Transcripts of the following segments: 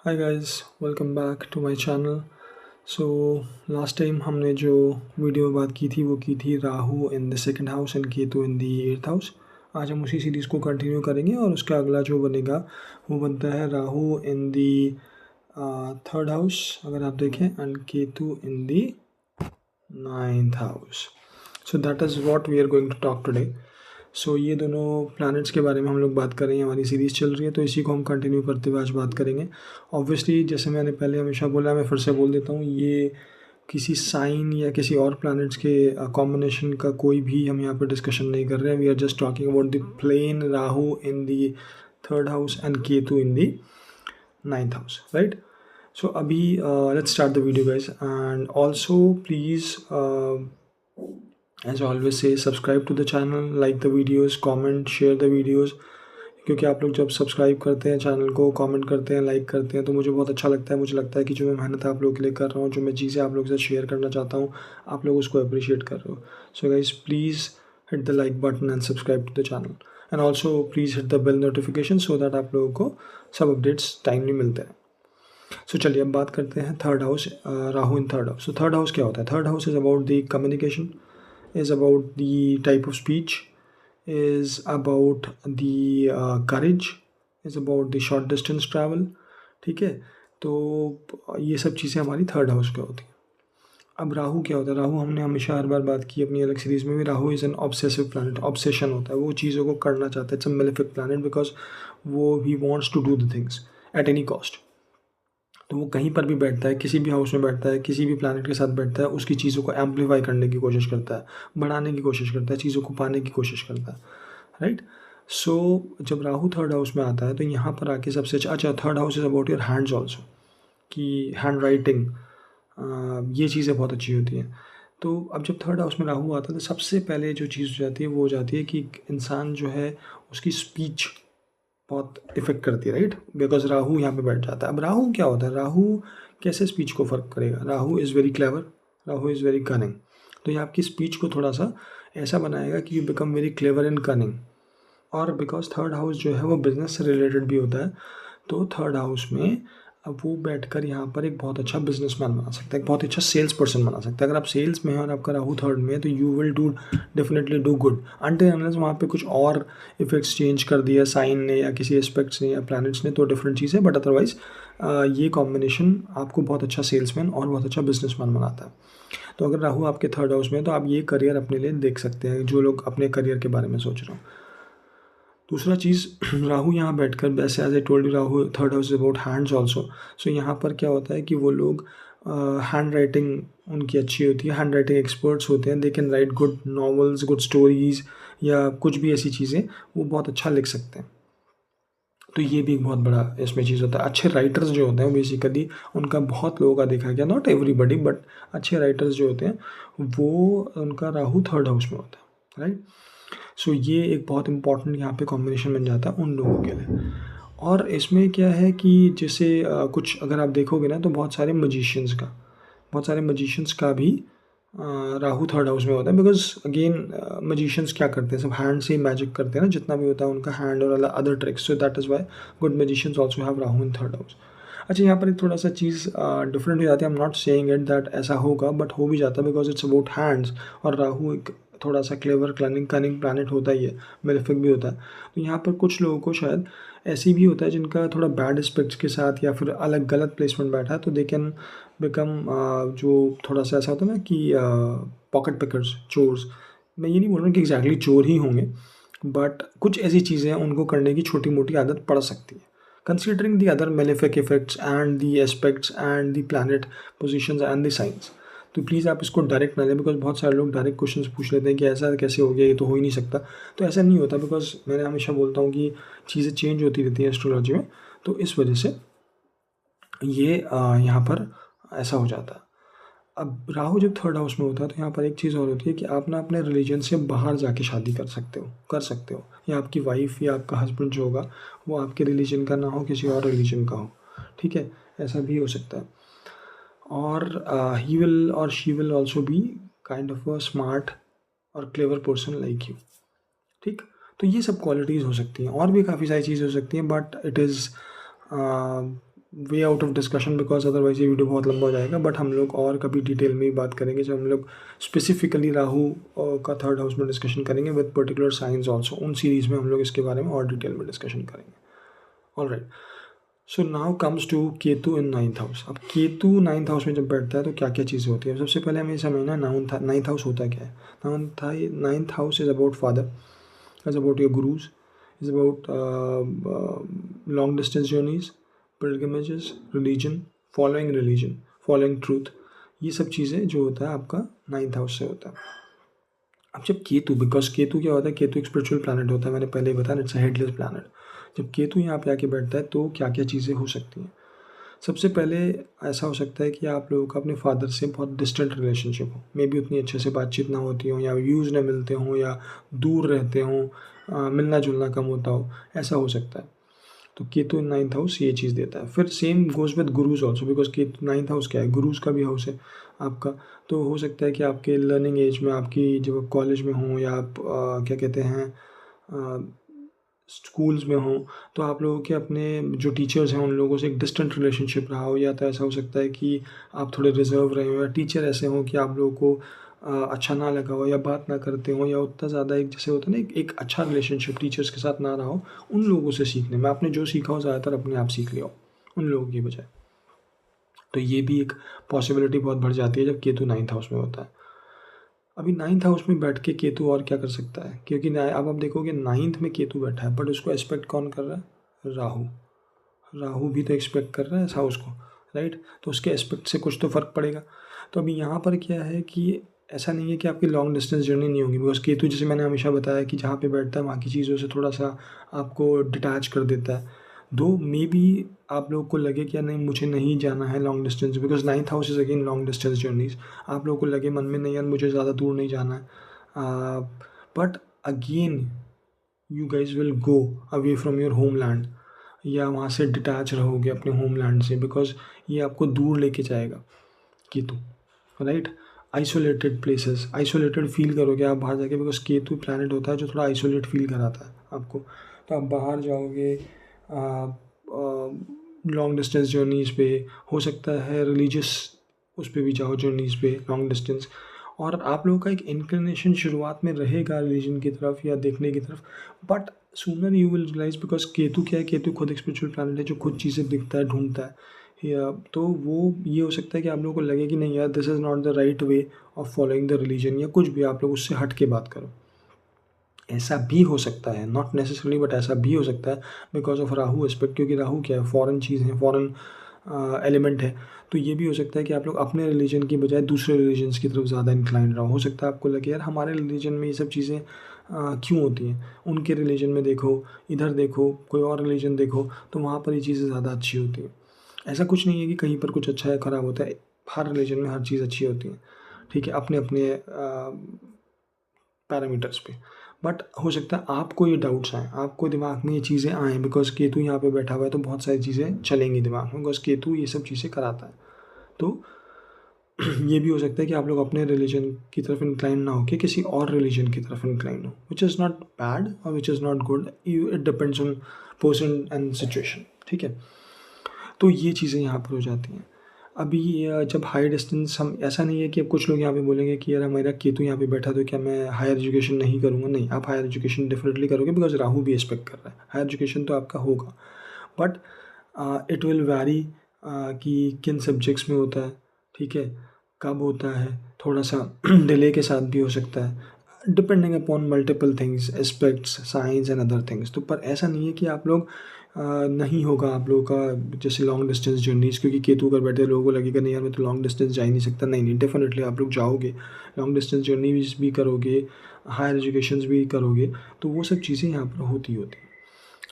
Hi guys, welcome back to my channel. So last time हमने जो video में बात की थी वो की थी Rahu in the second house and Ketu in the eighth house. आज हम उसी सीरीज़ को कंटिन्यू करेंगे और उसका अगला जो बनेगा वो बनता है Rahu in the third house अगर आप देखें, and Ketu in the ninth house. So that is what we are going to talk today. सो ये दोनों प्लैनेट्स के बारे में हम लोग बात कर रहे हैं, हमारी सीरीज़ चल रही है, तो इसी को हम कंटिन्यू करते हुए आज बात करेंगे। ऑब्वियसली जैसे मैंने पहले हमेशा बोला, मैं फिर से बोल देता हूँ, ये किसी साइन या किसी और प्लैनेट्स के कॉम्बिनेशन का कोई भी हम यहाँ पर डिस्कशन नहीं कर रहे हैं। We are just talking about the plane Rahu in the third house and Ketu in the ninth house, right? So abhi, let's start the video guys, and also please, as I always say, subscribe to the channel, like the videos, comment, share the videos, क्योंकि आप लोग जब subscribe करते हैं channel को, comment करते हैं, like करते हैं, तो मुझे बहुत अच्छा लगता है। मुझे लगता है कि जो मैं मेहनत आप लोगों के लिए कर रहा हूँ, जो मैं चीज़ें आप लोगों के साथ शेयर करना चाहता हूँ, आप लोग उसको अप्रिशिएट कर रहे हो। So guys please hit the like button and subscribe to the channel, and also please hit the bell notification so that आप लोगों को सब अपडेट्स टाइमली मिलते हैं। सो चलिए अब बात करते हैं third house, Rahu in third house. So third house क्या होता है? Third house is about the communication, is about the type of speech, is about the courage, is about the short distance travel. ठीक है, तो ये सब चीज़ें हमारी थर्ड हाउस पे होती हैं। अब राहु क्या होता है? राहु हमने हमेशा हर बार बात की अपनी अलग सीरीज़ में भी। Rahu is an obsessive planet. Obsession होता है, वो चीज़ों को करना चाहता है। It's a malefic planet because वो ही wants to do the things at any cost. तो वो कहीं पर भी बैठता है, किसी भी हाउस में बैठता है, किसी भी प्लैनेट के साथ बैठता है, उसकी चीज़ों को एम्पलीफाई करने की कोशिश करता है, बढ़ाने की कोशिश करता है, चीज़ों को पाने की कोशिश करता है, राइट? सो जब राहु थर्ड हाउस में आता है तो यहाँ पर आके सबसे अच्छा, third house is about your hands also, कि हैंड राइटिंग, ये चीज़ें बहुत अच्छी होती हैं। तो अब जब थर्ड हाउस में राहु आता है तो सबसे पहले जो चीज़ हो जाती है वो हो जाती है कि इंसान जो है उसकी स्पीच बहुत इफेक्ट करती है, राइट? बिकॉज राहु यहाँ पे बैठ जाता है। अब राहु क्या होता है? राहु कैसे स्पीच को फ़र्क करेगा? Rahu is very clever, Rahu is very cunning. तो ये आपकी स्पीच को थोड़ा सा ऐसा बनाएगा कि you become very clever and cunning. और बिकॉज थर्ड हाउस जो है वो बिजनेस से रिलेटेड भी होता है, तो थर्ड हाउस में अब वो बैठकर यहाँ पर एक बहुत अच्छा बिजनेसमैन बना सकता है, एक बहुत अच्छा सेल्स पर्सन बना सकता है। अगर आप सेल्स में हैं और आपका राहु थर्ड में है तो you will do definitely do good, until unless वहाँ पे कुछ और इफेक्ट्स चेंज कर दिया साइन ने या किसी एस्पेक्ट्स ने या प्लैनेट्स ने, तो डिफरेंट चीज़ है। बट अदरवाइज ये कॉम्बिनेशन आपको बहुत अच्छा सेल्समैन और बहुत अच्छा बिजनेसमैन बनाता है। तो अगर राहु आपके थर्ड हाउस में है तो आप ये करियर अपने लिए देख सकते हैं, जो लोग अपने करियर के बारे में सोच रहे हो। दूसरा चीज़, राहु यहाँ बैठकर, वैसे as I told you, Rahu third house is about hands also. सो यहाँ पर क्या होता है कि वो लोग हैंड राइटिंग उनकी अच्छी होती है, हैंड राइटिंग एक्सपर्ट्स होते हैं। They can write good novels, good stories, या कुछ भी ऐसी चीज़ें वो बहुत अच्छा लिख सकते हैं। तो ये भी एक बहुत बड़ा इसमें चीज़ होता है। अच्छे राइटर्स जो होते हैं बेसिकली, उनका बहुत लोगों का देखा गया, नॉट एवरीबडी, बट अच्छे राइटर्स जो होते हैं वो उनका राहु थर्ड हाउस में होता है, राइट? सो ये एक बहुत इंपॉर्टेंट यहाँ पे कॉम्बिनेशन बन जाता है उन लोगों के लिए। और इसमें क्या है कि जैसे कुछ अगर आप देखोगे ना तो बहुत सारे मजिशियंस का भी राहु थर्ड हाउस में होता है। बिकॉज अगेन मजिशियंस क्या करते हैं, सब हैंड से ही मैजिक करते हैं ना, जितना भी होता है उनका हैंड और other tricks. So that is why good magicians also have Rahu in third house. अच्छा, यहाँ पर एक थोड़ा सा चीज़ डिफरेंट हो जाती है। I am not saying it that ऐसा होगा, बट हो भी जाता है बिकॉज इट्स अबाउट हैंड्स, और राहु एक थोड़ा सा क्लेवर कनिंग प्लानट होता ही है, मेलेफिक भी होता है। तो यहाँ पर कुछ लोगों को शायद ऐसी भी होता है जिनका थोड़ा बैड एस्पेक्ट्स के साथ या फिर अलग गलत प्लेसमेंट बैठा है, तो दे कैन बिकम जो थोड़ा सा ऐसा होता है ना कि पॉकेट पिकर्स, चोर्स। मैं ये नहीं बोल रहा हूँ कि एग्जैक्टली चोर ही होंगे, बट कुछ ऐसी चीज़ें उनको करने की छोटी मोटी आदत पड़ सकती है, considering the other malefic effects and the aspects and the planet positions and the science. तो प्लीज़ आप इसको डायरेक्ट ना लें, बिकॉज बहुत सारे लोग डायरेक्ट क्वेश्चंस पूछ लेते हैं कि ऐसा कैसे हो गया, ये तो हो ही नहीं सकता। तो ऐसा नहीं होता, बिकॉज मैंने हमेशा बोलता हूँ कि चीज़ें चेंज होती रहती हैं एस्ट्रोलॉजी में, तो इस वजह से ये यहाँ पर ऐसा हो जाता है। अब राहु जब थर्ड हाउस में होता है तो यहाँ पर एक चीज़ और होती है कि आप ना अपने रिलीजन से बाहर जाके शादी कर सकते हो, या आपकी वाइफ या आपका हस्बैंड जो होगा वो आपके रिलीजन का ना हो, किसी और रिलीजन का हो, ठीक है? ऐसा भी हो सकता है। और ही विल और she will also be kind of a smart और क्लेवर पर्सन लाइक यू, ठीक? तो ये सब क्वालिटीज़ हो सकती हैं, और भी काफ़ी सारी चीज़ें हो सकती हैं, but it is way out of discussion because otherwise ये वीडियो बहुत लंबा हो जाएगा, बट हम लोग और कभी डिटेल में ही बात करेंगे जब हम लोग स्पेसिफिकली राहु का थर्ड हाउस में डिस्कशन करेंगे विद पर्टिकुलर साइंस ऑल्सो। उन सीरीज़ में हम लोग इसके बारे में और डिटेल में डिस्कशन करेंगे। All right, so now comes to Ketu in ninth house. अब केतु नाइन्थ हाउस में जब बैठता है तो क्या क्या चीज़ें होती है। सबसे पहले हमें समझना नाइन्थ हाउस होता क्या है। Ninth house is about father, is about your gurus, is about long distance journeys, pilgrimages, religion, following truth. ये सब चीज़ें जो होता है आपका नाइन्थ हाउस से होता है। अब जब केतु, बिकॉज केतु क्या होता है, केतु एक स्पिरिचुअल प्लैनेट होता है, मैंने पहले ही बताया, इट्स अ हेडलेस प्लैनेट। जब केतु यहाँ पे आके बैठता है तो क्या क्या चीज़ें हो सकती हैं। सबसे पहले ऐसा हो सकता है कि आप लोगों का अपने फादर से बहुत डिस्टेंट रिलेशनशिप हो, मे बी उतनी अच्छे से बातचीत ना होती हो, या व्यूज़ ना मिलते हों, या दूर रहते हों, मिलना जुलना कम होता हो, ऐसा हो सकता है। तो केतु इन नाइन्थ हाउस ये चीज़ देता है। फिर same goes with gurus also, because Ketu ninth house क्या है, गुरुज का भी हाउस है आपका। तो हो सकता है कि आपके लर्निंग एज में, आपकी जब आप कॉलेज में हों, या आप क्या कहते हैं स्कूल्स में हों, तो आप लोगों के अपने जो टीचर्स हैं उन लोगों से एक डिस्टेंट रिलेशनशिप रहा हो, या तो ऐसा हो सकता है कि आप थोड़े रिजर्व रहे हो, या टीचर ऐसे हों कि आप लोगों को अच्छा ना लगा हो, या बात ना करते हो, या उतना ज़्यादा एक जैसे होता है ना एक अच्छा रिलेशनशिप टीचर्स के साथ ना रहा हो। उन लोगों से सीखने में आपने जो सीखा हो ज़्यादातर अपने आप सीख लिया हो उन लोगों की बजाय। तो ये भी एक पॉसिबिलिटी बहुत बढ़ जाती है जब केतु नाइन्थ हाउस में होता है। अभी नाइन्थ हाउस में बैठ के केतु और क्या कर सकता है, क्योंकि अब आप देखोगे नाइन्थ में केतु बैठा है, बट उसको एक्सपेक्ट कौन कर रहा है, राहु। राहु भी तो एक्सपेक्ट कर रहा है इस हाउस को, राइट। तो उसके एस्पेक्ट से कुछ तो फ़र्क पड़ेगा। तो अभी यहाँ पर क्या है कि ऐसा नहीं है कि आपकी लॉन्ग डिस्टेंस जर्नी नहीं होगी, बिकॉज केतु जैसे मैंने हमेशा बताया कि जहाँ पे बैठता है वहाँ की चीज़ों से थोड़ा सा आपको डिटैच कर देता है। दो मे बी आप लोगों को लगे कि नहीं मुझे नहीं जाना है long distance, because ninth house is again long distance journeys. आप लोगों को लगे मन में नहीं यार मुझे ज़्यादा दूर नहीं जाना है, but again you guys will go away from your home land, या वहाँ से डिटैच रहोगे अपने होमलैंड से, बिकॉज ये आपको दूर लेके जाएगा Ketu, right. Isolated places, isolated feel करोगे आप बाहर जाके, बिकॉज केतु प्लैनेट होता है जो थोड़ा आइसोलेट फील कराता है आपको। तो आप बाहर जाओगे, लॉन्ग डिस्टेंस जर्नीज़ पे, हो सकता है रिलीजियस उस पर भी जाओ जर्नीज़ पे लॉन्ग डिस्टेंस। और आप लोगों का एक इंक्लिनेशन शुरुआत में रहेगा रिलीजन की तरफ या देखने की तरफ, but sooner you will realise, because Ketu क्या है, केतु खुद एक स्पिरिचुअल प्लैनेट है जो खुद चीज़ें दिखता है, ढूंढता है, या तो वो ये हो सकता है कि आप लोगों को लगे कि नहीं यार this is not the right way of following the religion, या कुछ भी आप लोग उससे हट के बात करो। ऐसा भी हो सकता है, नॉट नेसेसरली बट ऐसा भी हो सकता है बिकॉज ऑफ राहु एस्पेक्ट, क्योंकि राहु क्या है, फॉरेन चीज़ है, फॉरेन एलिमेंट है। तो ये भी हो सकता है कि आप लोग अपने रिलीजन की बजाय दूसरे रिलीजन्स की तरफ ज़्यादा इंक्लाइन रहो। हो सकता है आपको लगे यार हमारे रिलीजन में ये सब चीज़ें क्यों होती हैं, उनके रिलीजन में देखो, इधर देखो, कोई और रिलीजन देखो, तो वहाँ पर ये चीज़ें ज़्यादा अच्छी होती हैं। ऐसा कुछ नहीं है कि कहीं पर कुछ अच्छा या ख़राब होता है, हर रिलीजन में हर चीज़ अच्छी होती है, ठीक है, अपने अपने पैरामीटर्स पे। बट हो सकता है आपको ये डाउट्स आएँ, आपको दिमाग में ये चीज़ें आएँ, बिकॉज केतु यहाँ पे बैठा हुआ है तो बहुत सारी चीज़ें चलेंगी दिमाग में, बिकॉज केतु ये सब चीज़ें कराता है। तो ये भी हो सकता है कि आप लोग अपने रिलीजन की तरफ इंक्लाइन ना हो कि किसी और रिलीजन की तरफ इंक्लाइन हो, विच इज़ नॉट बैड और which is not good, it depends on person and situation, ठीक है। तो ये चीज़ें यहाँ पर हो जाती हैं। अभी जब हाई डिस्टेंस, हम ऐसा नहीं है कि अब कुछ लोग यहाँ पे बोलेंगे कि यार मेरा केतु यहाँ पे बैठा तो क्या मैं हायर एजुकेशन नहीं करूँगा। नहीं, आप हायर एजुकेशन डेफिनेटली करोगे, बिकॉज राहु भी एक्सपेक्ट कर रहा है, हायर एजुकेशन तो आपका होगा, बट इट विल वैरी कि किन सब्जेक्ट्स में होता है, ठीक है, कब होता है, थोड़ा सा डिले के साथ भी हो सकता है, depending upon multiple things, aspects, science and other things. तो पर ऐसा नहीं है कि आप लोग नहीं होगा आप लोगों का जैसे लॉन्ग डिस्टेंस जर्नीज़, क्योंकि केतु कर बैठे लोगों को लगेगा नहीं यार मैं तो लॉन्ग डिस्टेंस जा ही नहीं सकता। नहीं नहीं, डेफिनेटली आप लोग जाओगे, लॉन्ग डिस्टेंस जर्नीज भी करोगे, हायर एजुकेशन भी करोगे, तो वो सब चीज़ें यहाँ पर होती हैं,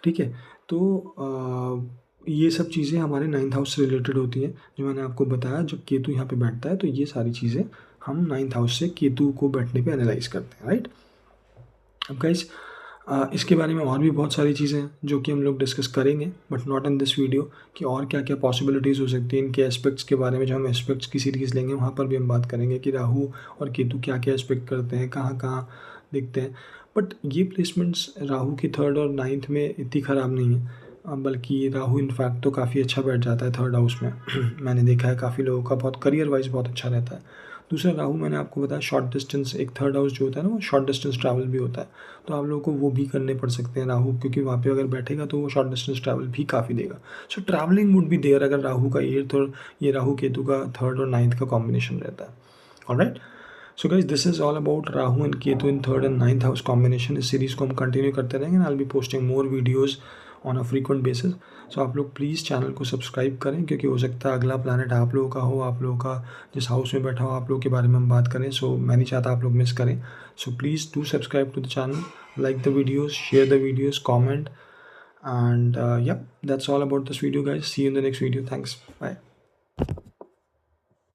ठीक है। तो ये सब चीज़ें हमारे नाइन्थ हाउस से रिलेटेड होती हैं, जो मैंने आपको बताया। जब केतु यहाँ पे बैठता है तो ये सारी चीज़ें हम नाइन्थ हाउस से केतु को बैठने पे एनालाइज करते हैं, राइट। अब गाइस इसके बारे में और भी बहुत सारी चीज़ें हैं जो कि हम लोग डिस्कस करेंगे, but not in this video, कि और क्या क्या पॉसिबिलिटीज़ हो सकती हैं इनके एस्पेक्ट्स के बारे में। जब हम एस्पेक्ट्स की सीरीज़ लेंगे वहाँ पर भी हम बात करेंगे कि राहु और केतु क्या क्या एस्पेक्ट करते हैं, कहाँ कहाँ दिखते हैं। बट ये प्लेसमेंट्स राहु की थर्ड और नाइन्थ में इतनी ख़राब नहीं है, बल्कि राहु इनफैक्ट तो काफ़ी अच्छा बैठ जाता है थर्ड हाउस में। मैंने देखा है काफ़ी लोगों का बहुत करियर वाइज बहुत अच्छा रहता है। दूसरा राहु मैंने आपको बताया शॉर्ट डिस्टेंस, एक थर्ड हाउस जो होता है ना वो शॉर्ट डिस्टेंस ट्रैवल भी होता है, तो आप लोगों को वो भी करने पड़ सकते हैं राहु, क्योंकि वहाँ पे अगर बैठेगा तो वो शॉर्ट डिस्टेंस ट्रैवल भी काफ़ी देगा। So travelling would be there अगर राहु का 8th और ये राहु केतु का 3rd और 9th का कॉम्बिनेशन रहता है। Alright, so guys this is all about Rahu and Ketu in 3rd and 9th house combination. इस सीरीज़ को हम कंटिन्यू करते रहेंगे and I will be posting more videos on a frequent basis. So आप लोग प्लीज़ चैनल को सब्सक्राइब करें, क्योंकि हो सकता है अगला प्लैनेट आप लोगों का हो, आप लोगों का जिस हाउस में बैठा हो आप लोगों के बारे में हम बात करें। सो मैं नहीं चाहता आप लोग मिस करें। So please do subscribe to the channel, like the videos, share the videos, comment, and yep, that's all about this video guys. See you in the next video. Thanks, bye.